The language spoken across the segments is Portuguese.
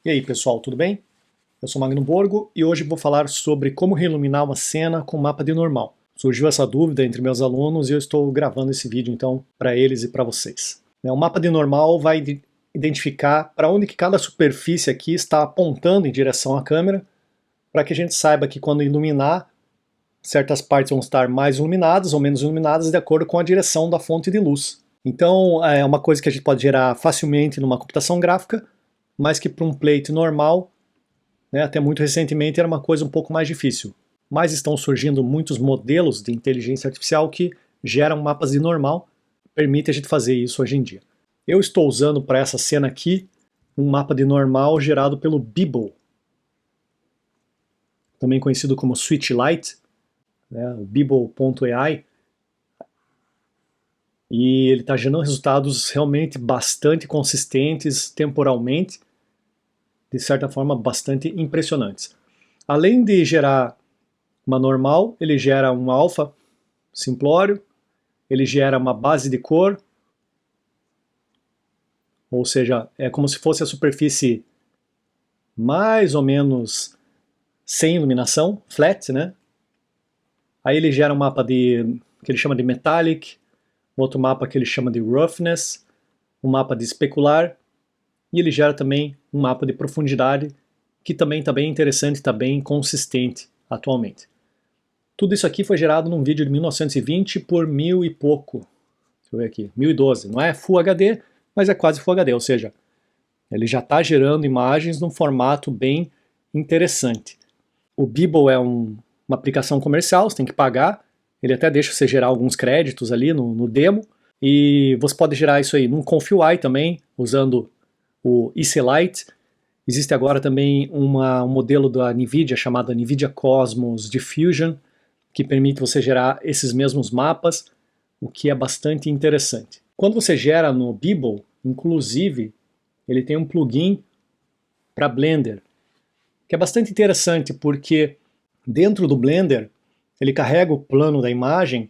E aí pessoal, tudo bem? Eu sou Magno Borgo e hoje vou falar sobre como reiluminar uma cena com mapa de normal. Surgiu essa dúvida entre meus alunos e eu estou gravando esse vídeo então para eles e para vocês. O mapa de normal vai identificar para onde que cada superfície aqui está apontando em direção à câmera, para que a gente saiba que quando iluminar, certas partes vão estar mais iluminadas ou menos iluminadas de acordo com a direção da fonte de luz. Então é uma coisa que a gente pode gerar facilmente numa computação gráfica, mas que para um plate normal, até muito recentemente, era uma coisa um pouco mais difícil. Mas estão surgindo muitos modelos de inteligência artificial que geram mapas de normal, permite a gente fazer isso hoje em dia. Eu estou usando para essa cena aqui um mapa de normal gerado pelo Beeble, também conhecido como Switchlight, o Beeble.ai, e ele está gerando resultados realmente bastante consistentes temporalmente, de certa forma bastante impressionantes. Além de gerar uma normal, ele gera um alfa simplório, ele gera uma base de cor, ou seja, é como se fosse a superfície mais ou menos sem iluminação, flat, né? Aí ele gera um mapa que ele chama de metallic, outro mapa que ele chama de roughness, um mapa de especular, e ele gera também um mapa de profundidade, que também está bem interessante, está bem consistente atualmente. Tudo isso aqui foi gerado num vídeo de 1920 por 1000 e pouco, deixa eu ver aqui, 1012, não é Full HD, mas é quase Full HD, ou seja, ele já está gerando imagens num formato bem interessante. O Beeble é uma aplicação comercial, você tem que pagar, ele até deixa você gerar alguns créditos ali no demo, e você pode gerar isso aí num ConfUI também, usando o EasyLight. Existe agora também um modelo da NVIDIA chamado NVIDIA Cosmos Diffusion, que permite você gerar esses mesmos mapas, o que é bastante interessante. Quando você gera no Beeble, inclusive, ele tem um plugin para Blender, que é bastante interessante porque dentro do Blender ele carrega o plano da imagem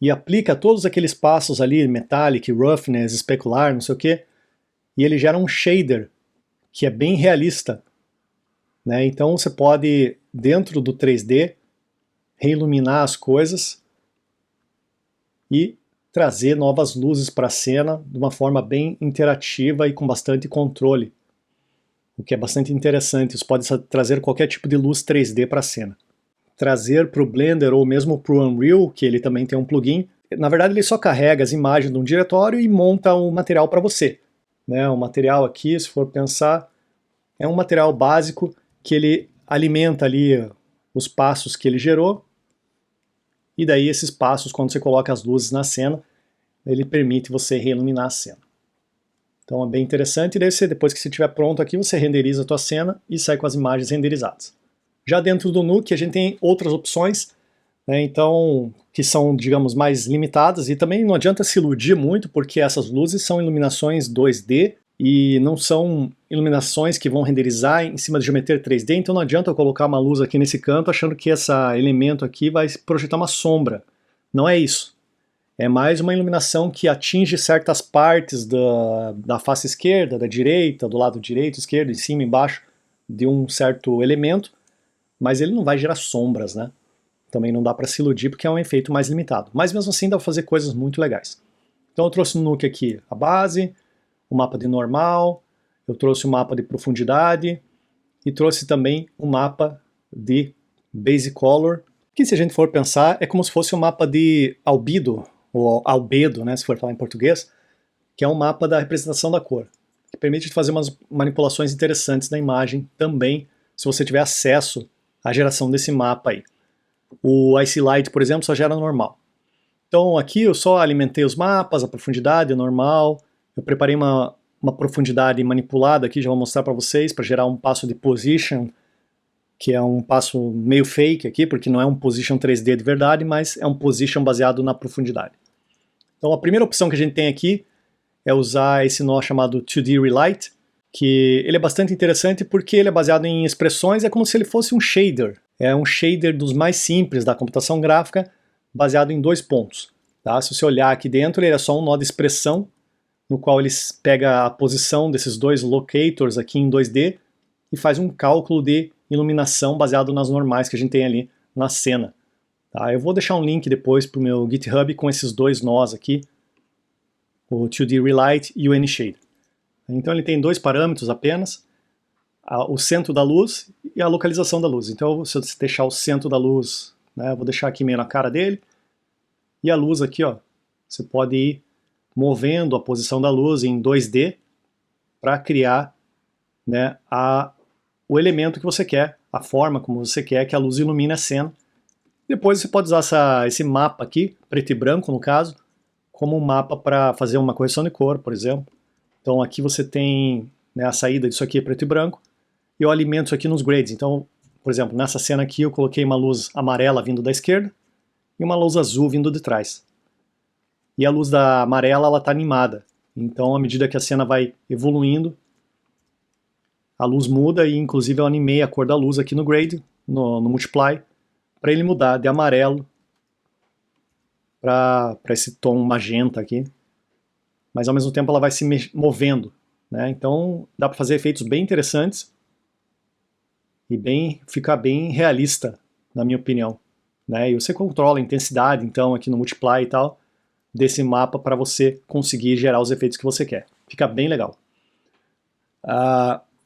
e aplica todos aqueles passos ali, metallic, roughness, especular, não sei o que, e ele gera um shader que é bem realista, né? Então você pode, dentro do 3D, reiluminar as coisas e trazer novas luzes para a cena de uma forma bem interativa e com bastante controle, o que é bastante interessante. Isso pode trazer qualquer tipo de luz 3D para a cena. Trazer para o Blender ou mesmo para o Unreal, que ele também tem um plugin, na verdade ele só carrega as imagens de um diretório e monta o material para você. O material aqui, se for pensar, é um material básico que ele alimenta ali os passos que ele gerou, e daí esses passos, quando você coloca as luzes na cena, ele permite você reiluminar a cena. Então é bem interessante, e daí você, depois que você estiver pronto aqui, você renderiza a tua cena e sai com as imagens renderizadas. Já dentro do Nuke a gente tem outras opções, então, que são, digamos, mais limitadas, e também não adianta se iludir muito, porque essas luzes são iluminações 2D, e não são iluminações que vão renderizar em cima de geometria 3D, então não adianta eu colocar uma luz aqui nesse canto achando que esse elemento aqui vai projetar uma sombra. Não é isso. É mais uma iluminação que atinge certas partes da face esquerda, da direita, do lado direito, esquerdo, em cima, embaixo de um certo elemento, mas ele não vai gerar sombras, né? Também não dá para se iludir porque é um efeito mais limitado. Mas mesmo assim dá para fazer coisas muito legais. Então eu trouxe no Nuke aqui a base, o mapa de normal, eu trouxe o mapa de profundidade e trouxe também um mapa de base color, que se a gente for pensar é como se fosse um mapa de albedo, ou albedo, né, se for falar em português, que é um mapa da representação da cor, que permite fazer umas manipulações interessantes na imagem também, se você tiver acesso à geração desse mapa aí. O EasyLight, por exemplo, só gera normal. Então aqui eu só alimentei os mapas, a profundidade normal, eu preparei uma profundidade manipulada aqui, já vou mostrar para vocês, para gerar um passo de position, que é um passo meio fake aqui, porque não é um position 3D de verdade, mas é um position baseado na profundidade. Então a primeira opção que a gente tem aqui é usar esse nó chamado 2D Relight, que ele é bastante interessante porque ele é baseado em expressões, é como se ele fosse um shader. É um shader dos mais simples da computação gráfica, baseado em 2 pontos. Tá? Se você olhar aqui dentro, ele é só um nó de expressão, no qual ele pega a posição desses dois locators aqui em 2D e faz um cálculo de iluminação baseado nas normais que a gente tem ali na cena. Tá? Eu vou deixar um link depois para o meu GitHub com esses dois nós aqui, o 2D Relight e o N-Shade. Então ele tem dois parâmetros apenas, o centro da luz e a localização da luz. Então se eu deixar o centro da luz, né, eu vou deixar aqui meio na cara dele, e a luz aqui, ó, você pode ir movendo a posição da luz em 2D para criar, né, o elemento que você quer, a forma como você quer que a luz ilumine a cena. Depois você pode usar esse mapa aqui, preto e branco no caso, como um mapa para fazer uma correção de cor, por exemplo. Então aqui você tem, né, a saída disso aqui é preto e branco, e eu alimento isso aqui nos grades. Então, por exemplo, nessa cena aqui eu coloquei uma luz amarela vindo da esquerda e uma luz azul vindo de trás. E a luz da amarela ela está animada. Então, à medida que a cena vai evoluindo, a luz muda e inclusive eu animei a cor da luz aqui no grade, no multiply, para ele mudar de amarelo para esse tom magenta aqui. Mas ao mesmo tempo ela vai se movendo, né? Então dá para fazer efeitos bem interessantes e ficar bem realista, na minha opinião, né? E você controla a intensidade, então, aqui no Multiply e tal, desse mapa para você conseguir gerar os efeitos que você quer. Fica bem legal.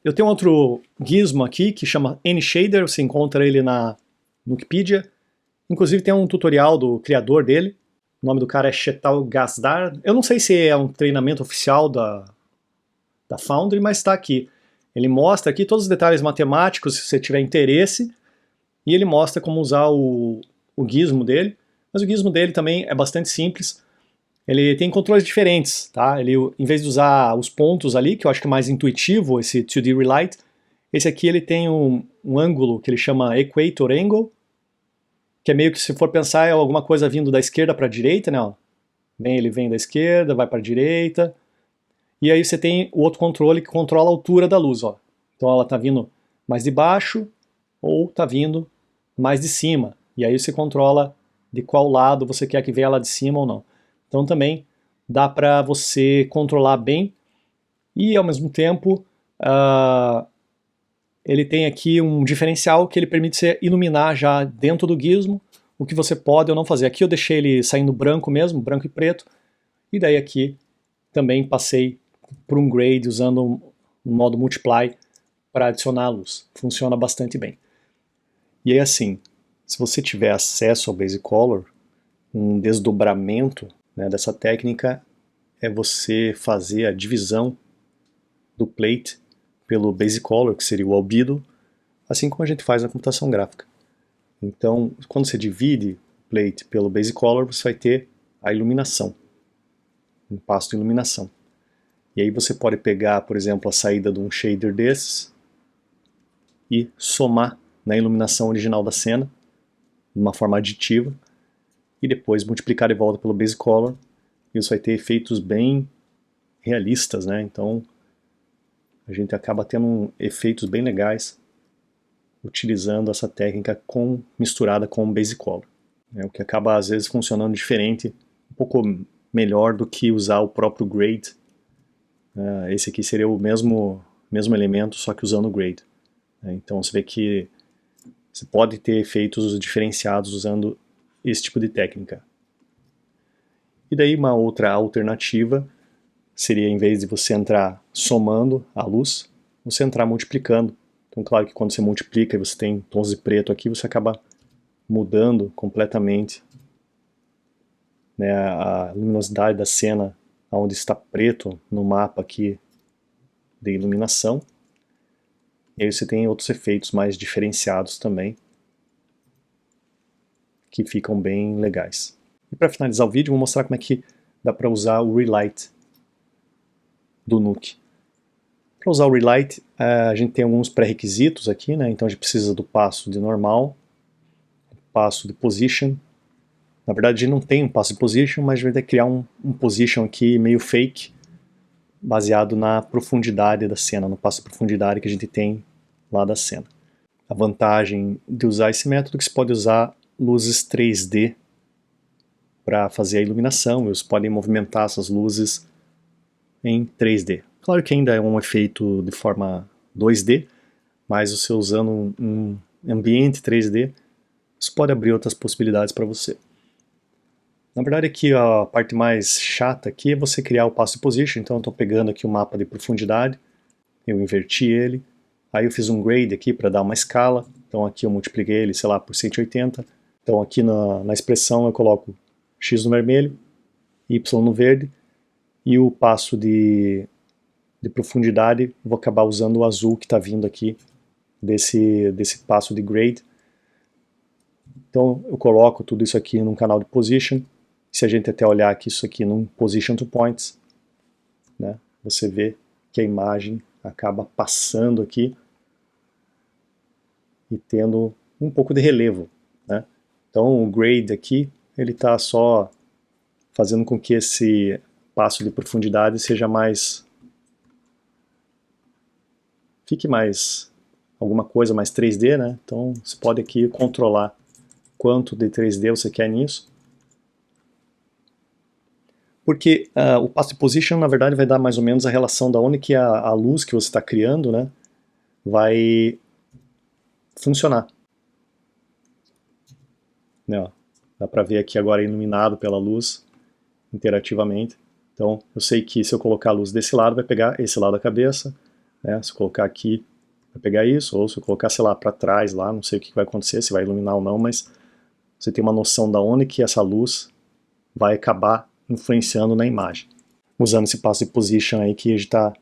Eu tenho outro gizmo aqui que chama N-Shader, você encontra ele no Wikipedia. Inclusive tem um tutorial do criador dele. O nome do cara é Shetal Gazdar. Eu não sei se é um treinamento oficial da Foundry, mas está aqui. Ele mostra aqui todos os detalhes matemáticos, se você tiver interesse, e ele mostra como usar o gizmo dele. Mas o gizmo dele também é bastante simples. Ele tem controles diferentes, tá? Ele, em vez de usar os pontos ali, que eu acho que é mais intuitivo, esse 2D Relight, esse aqui ele tem um ângulo que ele chama Equator Angle, que é meio que, se for pensar, é alguma coisa vindo da esquerda para a direita, né? Ele vem da esquerda, vai para a direita. E aí você tem o outro controle que controla a altura da luz, ó. Então ela está vindo mais de baixo ou está vindo mais de cima. E aí você controla de qual lado você quer que venha lá de cima ou não. Então também dá para você controlar bem e ao mesmo tempo ele tem aqui um diferencial que ele permite você iluminar já dentro do gizmo o que você pode ou não fazer. Aqui eu deixei ele saindo branco mesmo, branco e preto, e daí aqui também passei por um grade usando um modo multiply para adicionar a luz. Funciona bastante bem. E aí assim, se você tiver acesso ao Basic Color, um desdobramento, né, dessa técnica é você fazer a divisão do plate pelo Basic Color, que seria o albedo, assim como a gente faz na computação gráfica. Então, quando você divide o plate pelo Basic Color, você vai ter a iluminação, um passo de iluminação. E aí você pode pegar, por exemplo, a saída de um shader desses e somar na iluminação original da cena, de uma forma aditiva, e depois multiplicar de volta pelo Basic Color, e isso vai ter efeitos bem realistas, né? Então a gente acaba tendo efeitos bem legais utilizando essa técnica misturada com o Basic Color, né? O que acaba às vezes funcionando diferente, um pouco melhor do que usar o próprio grade. Esse aqui seria o mesmo elemento, só que usando o grade, né? Então você vê que você pode ter efeitos diferenciados usando esse tipo de técnica. E daí uma outra alternativa seria, em vez de você entrar somando a luz, você entrar multiplicando. Então claro que quando você multiplica e você tem tons de preto aqui, você acaba mudando completamente, né, a luminosidade da cena onde está preto no mapa aqui de iluminação. E aí você tem outros efeitos mais diferenciados também, que ficam bem legais. E para finalizar o vídeo, vou mostrar como é que dá para usar o Relight do Nuke. Para usar o Relight, a gente tem alguns pré-requisitos aqui, né? Então a gente precisa do passo de normal, passo de position. Na verdade, a gente não tem um passo de position, mas a gente vai criar um position aqui meio fake, baseado na profundidade da cena, no passo de profundidade que a gente tem lá da cena. A vantagem de usar esse método é que você pode usar luzes 3D para fazer a iluminação. Eles podem movimentar essas luzes em 3D. Claro que ainda é um efeito de forma 2D, mas você usando um ambiente 3D, isso pode abrir outras possibilidades para você. Na verdade aqui a parte mais chata aqui é você criar o path position, então eu estou pegando aqui o mapa de profundidade, eu inverti ele, aí eu fiz um grade aqui para dar uma escala, então aqui eu multipliquei ele, sei lá, por 180, então aqui na expressão eu coloco x no vermelho, y no verde, e o passo de profundidade, vou acabar usando o azul que está vindo aqui desse passo de grade. Então eu coloco tudo isso aqui num canal de position. Se a gente até olhar aqui isso aqui num position to points, né, você vê que a imagem acaba passando aqui e tendo um pouco de relevo, né? Então o grade aqui, ele está só fazendo com que esse passo de profundidade seja mais... fique mais... alguma coisa mais 3D, né? Então você pode aqui controlar quanto de 3D você quer nisso. Porque o path position, na verdade, vai dar mais ou menos a relação da onde que a luz que você está criando, né, vai funcionar. Né, ó, dá para ver aqui agora iluminado pela luz, interativamente. Então, eu sei que se eu colocar a luz desse lado, vai pegar esse lado da cabeça, né, se eu colocar aqui, vai pegar isso, ou se eu colocar, sei lá, para trás, lá, não sei o que vai acontecer, se vai iluminar ou não, mas você tem uma noção da onde que essa luz vai acabar influenciando na imagem. Usando esse path position aí que a gente está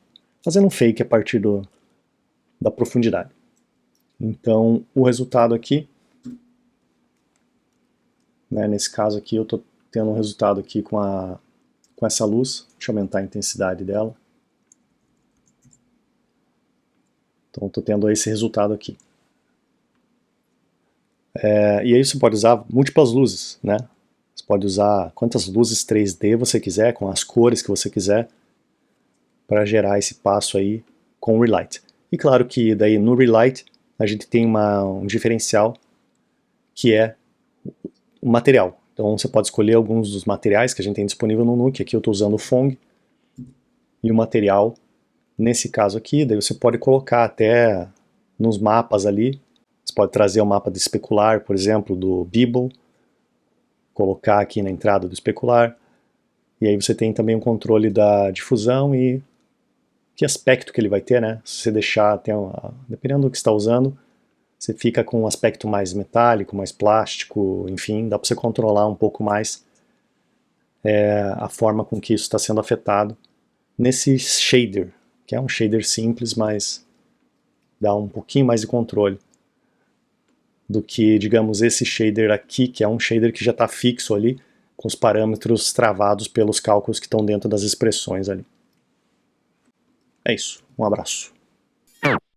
fazendo um fake a partir da profundidade. Então, o resultado aqui, né, nesse caso aqui, eu estou tendo um resultado aqui com essa luz. Deixa eu aumentar a intensidade dela. Então, estou tendo esse resultado aqui. E aí você pode usar múltiplas luzes, né? Você pode usar quantas luzes 3D você quiser, com as cores que você quiser, para gerar esse passo aí com o Relight. E claro que daí no Relight a gente tem um diferencial que é o material. Então você pode escolher alguns dos materiais que a gente tem disponível no Nuke. Aqui eu estou usando o Phong. E o material, nesse caso aqui, daí você pode colocar até nos mapas ali. Você pode trazer o mapa de especular, por exemplo, do Beeble, colocar aqui na entrada do especular, e aí você tem também o controle da difusão e que aspecto que ele vai ter, né? Se você deixar, dependendo do que você está usando, você fica com um aspecto mais metálico, mais plástico, enfim, dá para você controlar um pouco mais a forma com que isso está sendo afetado nesse shader, que é um shader simples, mas dá um pouquinho mais de controle do que, digamos, esse shader aqui, que é um shader que já está fixo ali, com os parâmetros travados pelos cálculos que estão dentro das expressões ali. É isso, um abraço.